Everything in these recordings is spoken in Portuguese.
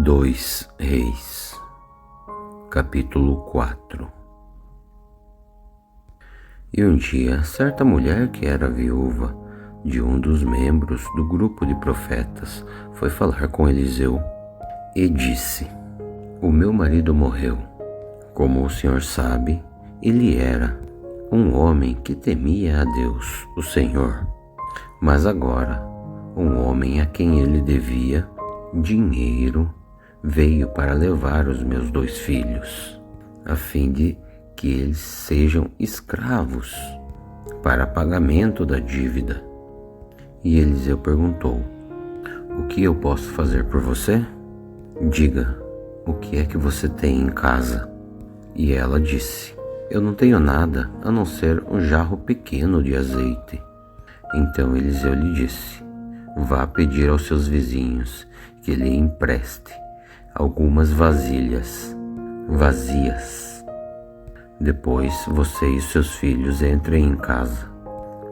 2 Reis, capítulo 4. E um dia, certa mulher que era viúva de um dos membros do grupo de profetas foi falar com Eliseu e disse: O meu marido morreu. Como o Senhor sabe, ele era um homem que temia a Deus, o Senhor. Mas agora, um homem a quem ele devia dinheiro veio para levar os meus 2 filhos, a fim de que eles sejam escravos para pagamento da dívida. E Eliseu perguntou: O que eu posso fazer por você? Diga, o que é que você tem em casa? E ela disse: Eu não tenho nada a não ser um jarro pequeno de azeite. Então Eliseu lhe disse: Vá pedir aos seus vizinhos que lhe empreste algumas vasilhas vazias. Depois você e seus filhos entrem em casa,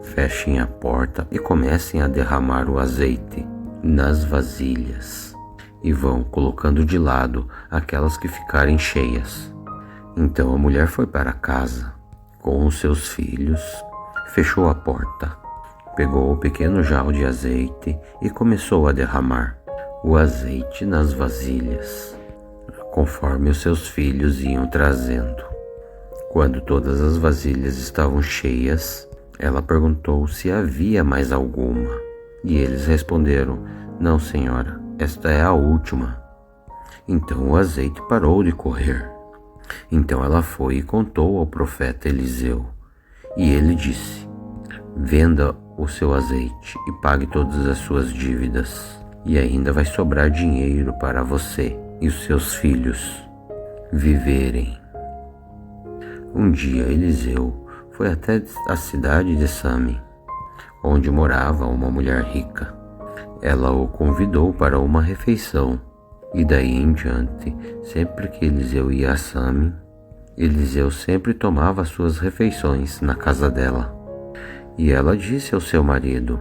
fechem a porta e comecem a derramar o azeite nas vasilhas e vão colocando de lado aquelas que ficarem cheias. Então a mulher foi para casa com os seus filhos, fechou a porta, pegou o pequeno jarro de azeite e começou a derramar o azeite nas vasilhas, conforme os seus filhos iam trazendo. Quando todas as vasilhas estavam cheias, ela perguntou se havia mais alguma. E eles responderam: Não, senhora, esta é a última. Então o azeite parou de correr. Então ela foi e contou ao profeta Eliseu. E ele disse: Venda o seu azeite e pague todas as suas dívidas. E ainda vai sobrar dinheiro para você e os seus filhos viverem. Um dia Eliseu foi até a cidade de Same, onde morava uma mulher rica. Ela o convidou para uma refeição, e daí em diante, sempre que Eliseu ia a Same, Eliseu sempre tomava suas refeições na casa dela. E ela disse ao seu marido: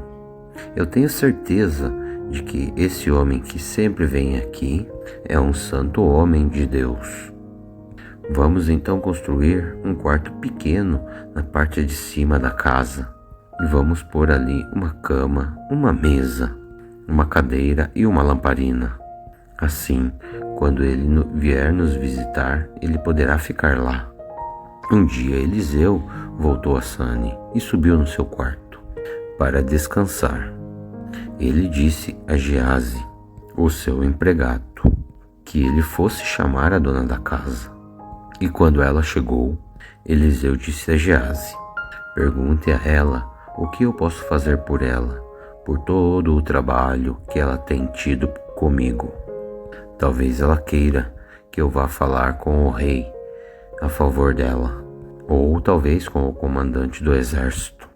Eu tenho certeza de que esse homem que sempre vem aqui é um santo homem de Deus. Vamos então construir um quarto pequeno na parte de cima da casa e vamos pôr ali uma cama, uma mesa, uma cadeira e uma lamparina. Assim, quando ele vier nos visitar, ele poderá ficar lá. Um dia Eliseu voltou a Sane e subiu no seu quarto para descansar. Ele disse a Geazi, o seu empregado, que ele fosse chamar a dona da casa. E quando ela chegou, Eliseu disse a Geazi: Pergunte a ela o que eu posso fazer por ela, por todo o trabalho que ela tem tido comigo. Talvez ela queira que eu vá falar com o rei a favor dela, ou talvez com o comandante do exército.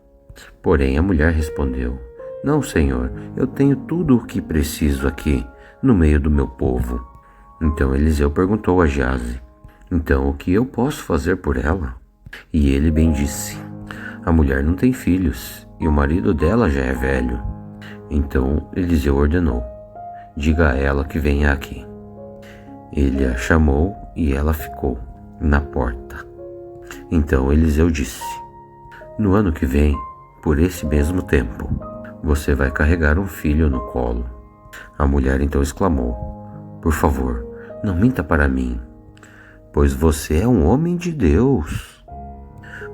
Porém a mulher respondeu: Não, senhor, eu tenho tudo o que preciso aqui, no meio do meu povo. Então Eliseu perguntou a Geazi: Então o que eu posso fazer por ela? E ele bem disse: A mulher não tem filhos, e o marido dela já é velho. Então Eliseu ordenou: Diga a ela que venha aqui. Ele a chamou e ela ficou na porta. Então Eliseu disse: No ano que vem, por esse mesmo tempo, você vai carregar um filho no colo. A mulher então exclamou: Por favor, não minta para mim, pois você é um homem de Deus.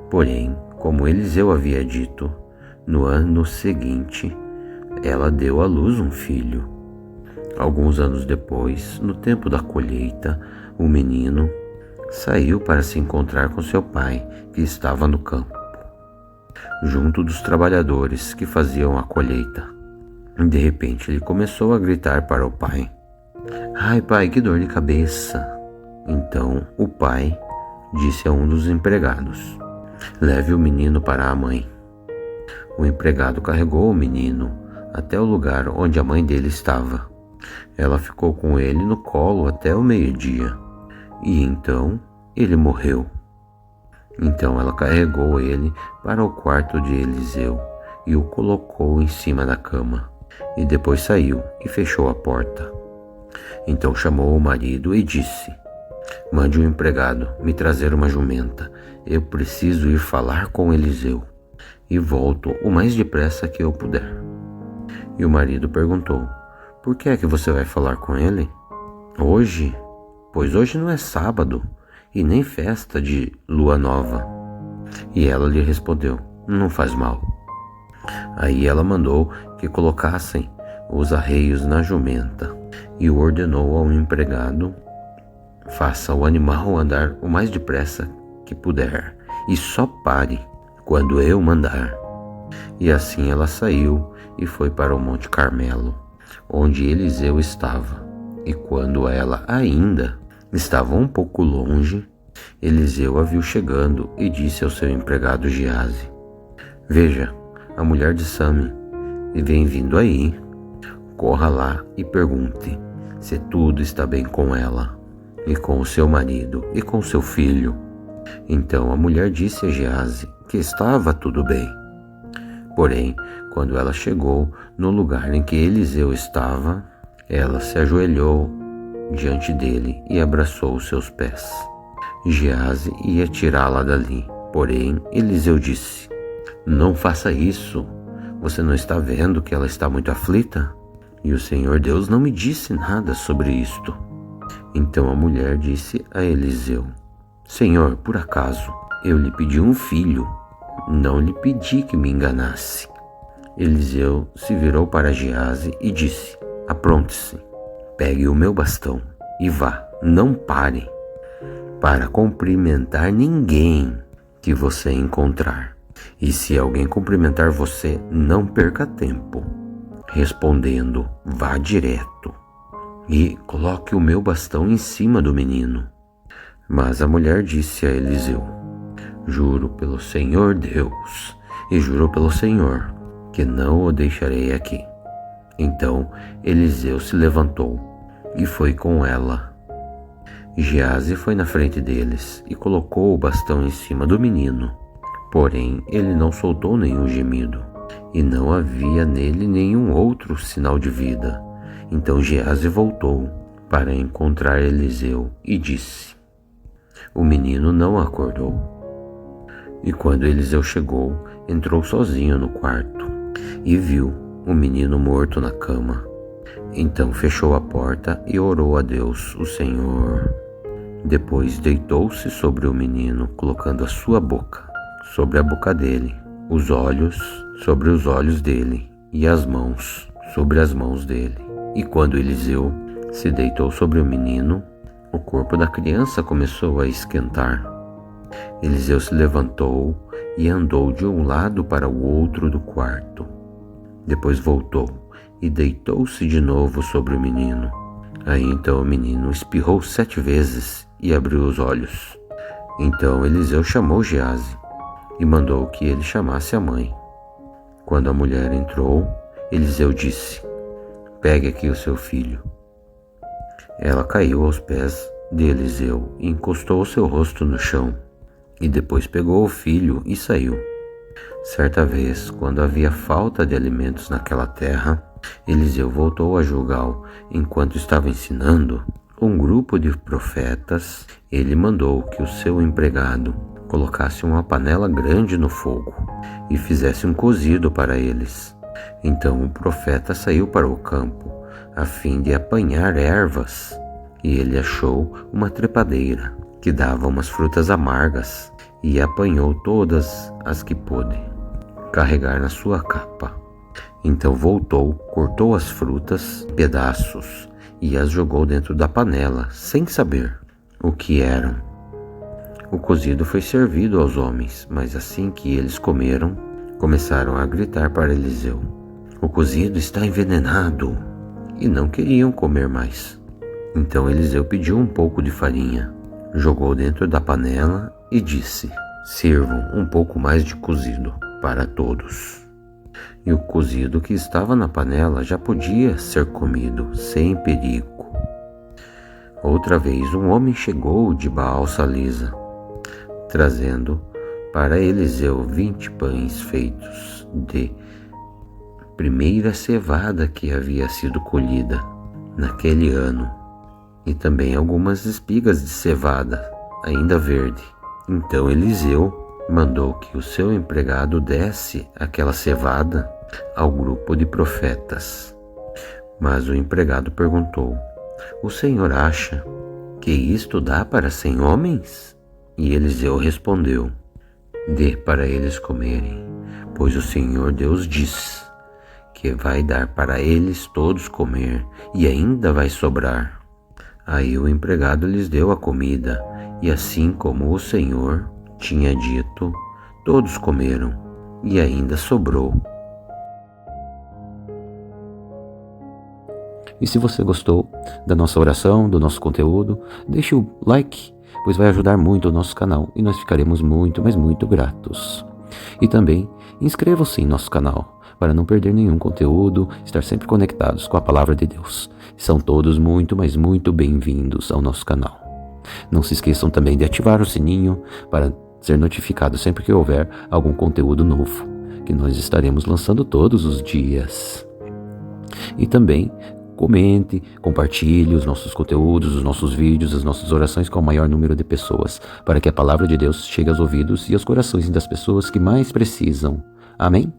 Porém, como Eliseu havia dito, no ano seguinte, ela deu à luz um filho. Alguns anos depois, no tempo da colheita, o menino saiu para se encontrar com seu pai, que estava no campo, junto dos trabalhadores que faziam a colheita. De repente ele começou a gritar para o pai: Ai, pai, que dor de cabeça! Então o pai disse a um dos empregados: Leve o menino para a mãe. O empregado carregou o menino até o lugar onde a mãe dele estava. Ela ficou com ele no colo até o meio-dia, e então ele morreu. Então ela carregou ele para o quarto de Eliseu e o colocou em cima da cama, e depois saiu e fechou a porta. Então chamou o marido e disse: mande um empregado me trazer uma jumenta. Eu preciso ir falar com Eliseu e volto o mais depressa que eu puder. E o marido perguntou: por que é que você vai falar com ele? Hoje? Pois hoje não é sábado e nem festa de lua nova. E ela lhe respondeu: não faz mal. Aí ela mandou que colocassem os arreios na jumenta e ordenou ao empregado: faça o animal andar o mais depressa que puder e só pare quando eu mandar. E assim ela saiu e foi para o Monte Carmelo, onde Eliseu estava. E quando ela ainda estava um pouco longe, Eliseu a viu chegando e disse ao seu empregado Geazi: veja, a mulher de Same vem vindo aí. Corra lá e pergunte se tudo está bem com ela, e com o seu marido, e com seu filho. Então a mulher disse a Geazi que estava tudo bem. Porém, quando ela chegou no lugar em que Eliseu estava, ela se ajoelhou diante dele e abraçou os seus pés. Geazi ia tirá-la dali, porém Eliseu disse: não faça isso. Você não está vendo que ela está muito aflita? E o Senhor Deus não me disse nada sobre isto. Então a mulher disse a Eliseu: Senhor, por acaso eu lhe pedi um filho? Não lhe pedi que me enganasse. Eliseu se virou para Geazi e disse: apronte-se, pegue o meu bastão e vá, não pare, para cumprimentar ninguém que você encontrar. E se alguém cumprimentar você, não perca tempo, respondendo: vá direto e coloque o meu bastão em cima do menino. Mas a mulher disse a Eliseu: juro pelo Senhor Deus e juro pelo Senhor que não o deixarei aqui. Então Eliseu se levantou e foi com ela. Geazi foi na frente deles e colocou o bastão em cima do menino. Porém, ele não soltou nenhum gemido, e não havia nele nenhum outro sinal de vida. Então Geazi voltou para encontrar Eliseu e disse: o menino não acordou. E quando Eliseu chegou, entrou sozinho no quarto e viu o menino morto na cama. Então fechou a porta e orou a Deus, o Senhor. Depois deitou-se sobre o menino, colocando a sua boca sobre a boca dele, os olhos sobre os olhos dele e as mãos sobre as mãos dele. E quando Eliseu se deitou sobre o menino, o corpo da criança começou a esquentar. Eliseu se levantou e andou de um lado para o outro do quarto. Depois voltou e deitou-se de novo sobre o menino. Aí então o menino espirrou 7 vezes e abriu os olhos. Então Eliseu chamou Geazi e mandou que ele chamasse a mãe. Quando a mulher entrou, Eliseu disse: pegue aqui o seu filho. Ela caiu aos pés de Eliseu e encostou o seu rosto no chão, e depois pegou o filho e saiu. Certa vez, quando havia falta de alimentos naquela terra, Eliseu voltou a Gilgal. Enquanto estava ensinando um grupo de profetas, ele mandou que o seu empregado colocasse uma panela grande no fogo e fizesse um cozido para eles. Então o profeta saiu para o campo a fim de apanhar ervas, e ele achou uma trepadeira que dava umas frutas amargas e apanhou todas as que pôde carregar na sua capa. Então voltou, cortou as frutas em pedaços e as jogou dentro da panela, sem saber o que eram. O cozido foi servido aos homens, mas assim que eles comeram, começaram a gritar para Eliseu: o cozido está envenenado! E não queriam comer mais. Então Eliseu pediu um pouco de farinha, jogou dentro da panela e disse: sirvam um pouco mais de cozido para todos. E o cozido que estava na panela já podia ser comido sem perigo. Outra vez um homem chegou de Baal-Salisa, trazendo para Eliseu 20 pães feitos de primeira cevada que havia sido colhida. naquele ano, e também algumas espigas de cevada, ainda verde. Então Eliseu mandou que o seu empregado desse aquela cevada ao grupo de profetas. Mas o empregado perguntou: o senhor acha que isto dá para 100 homens? E Eliseu respondeu: dê para eles comerem, pois o Senhor Deus diz que vai dar para eles todos comer, e ainda vai sobrar. Aí o empregado lhes deu a comida, e assim como o Senhor tinha dito, todos comeram, e ainda sobrou. E se você gostou da nossa oração, do nosso conteúdo, deixe o like, pois vai ajudar muito o nosso canal e nós ficaremos muito, mas muito gratos. E também inscreva-se em nosso canal para não perder nenhum conteúdo, estar sempre conectados com a Palavra de Deus. São todos muito, mas muito bem-vindos ao nosso canal. Não se esqueçam também de ativar o sininho para ser notificado sempre que houver algum conteúdo novo, que nós estaremos lançando todos os dias. E também comente, compartilhe os nossos conteúdos, os nossos vídeos, as nossas orações com o maior número de pessoas, para que a palavra de Deus chegue aos ouvidos e aos corações das pessoas que mais precisam. Amém?